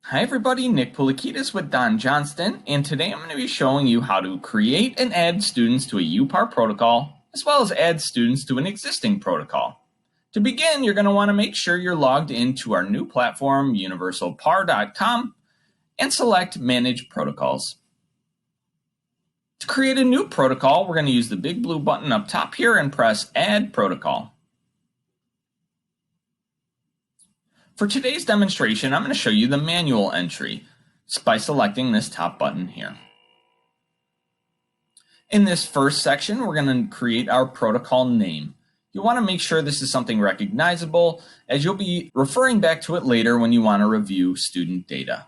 Hi everybody, Nick Poulikitis with Don Johnston, and today I'm going to be showing you how to create and add students to a UPAR protocol, as well as add students to an existing protocol. To begin, you're going to want to make sure you're logged into our new platform, universalpar.com, and select Manage Protocols. To create a new protocol, we're going to use the big blue button up top here and press Add Protocol. For today's demonstration, I'm going to show you the manual entry by selecting this top button here. In this first section, we're going to create our protocol name. You want to make sure this is something recognizable, as you'll be referring back to it later when you want to review student data.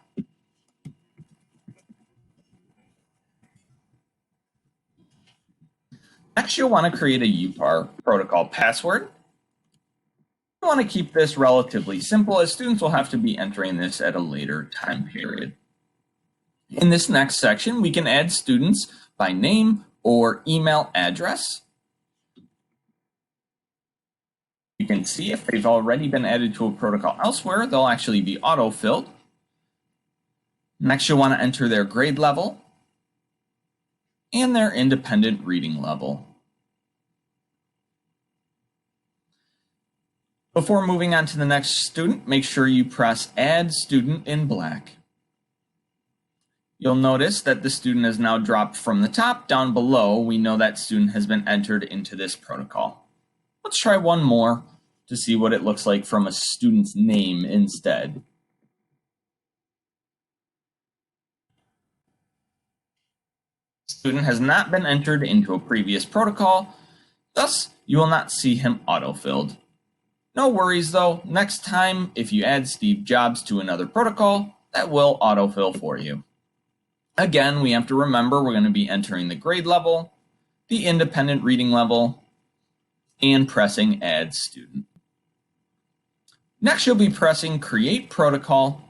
Next, you'll want to create a UPAR protocol password. You want to keep this relatively simple, as students will have to be entering this at a later time period. In this next section, we can add students by name or email address. You can see if they've already been added to a protocol elsewhere, they'll actually be auto-filled. Next, you'll want to enter their grade level and their independent reading level. Before moving on to the next student, make sure you press Add Student in black. You'll notice that the student has now dropped from the top down below. We know that student has been entered into this protocol. Let's try one more to see what it looks like from a student's name instead. Student has not been entered into a previous protocol, thus you will not see him auto-filled. No worries though, next time if you add Steve Jobs to another protocol, that will autofill for you. Again, we have to remember we're going to be entering the grade level, the independent reading level, and pressing Add Student. Next, you'll be pressing Create Protocol,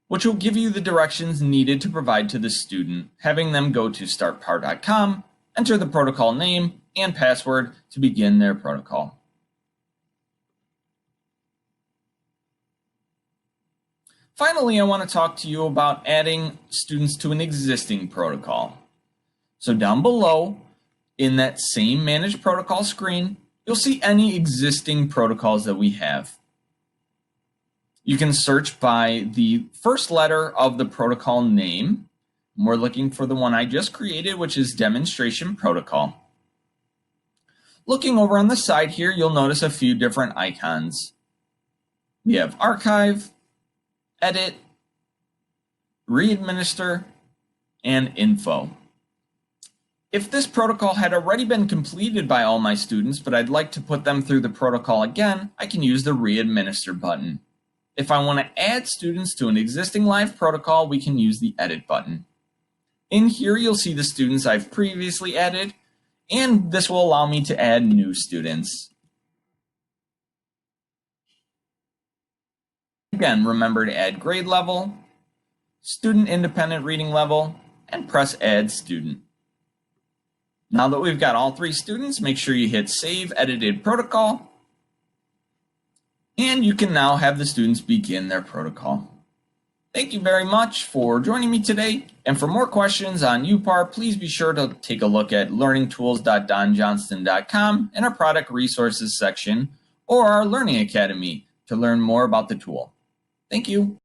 which will give you the directions needed to provide to the student, having them go to startpar.com, enter the protocol name and password to begin their protocol. Finally, I want to talk to you about adding students to an existing protocol. So down below, in that same Manage Protocol screen, you'll see any existing protocols that we have. You can search by the first letter of the protocol name. We're looking for the one I just created, which is Demonstration Protocol. Looking over on the side here, you'll notice a few different icons. We have Archive, Edit, Readminister, and Info. If this protocol had already been completed by all my students, but I'd like to put them through the protocol again, I can use the Readminister button. If I want to add students to an existing live protocol, we can use the Edit button. In here, you'll see the students I've previously added, and this will allow me to add new students. Again, remember to add grade level, student independent reading level, and press Add Student. Now that we've got all three students, make sure you hit Save Edited Protocol, and you can now have the students begin their protocol. Thank you very much for joining me today, and for more questions on UPAR, please be sure to take a look at learningtools.donjohnston.com in our product resources section or our Learning Academy to learn more about the tool. Thank you.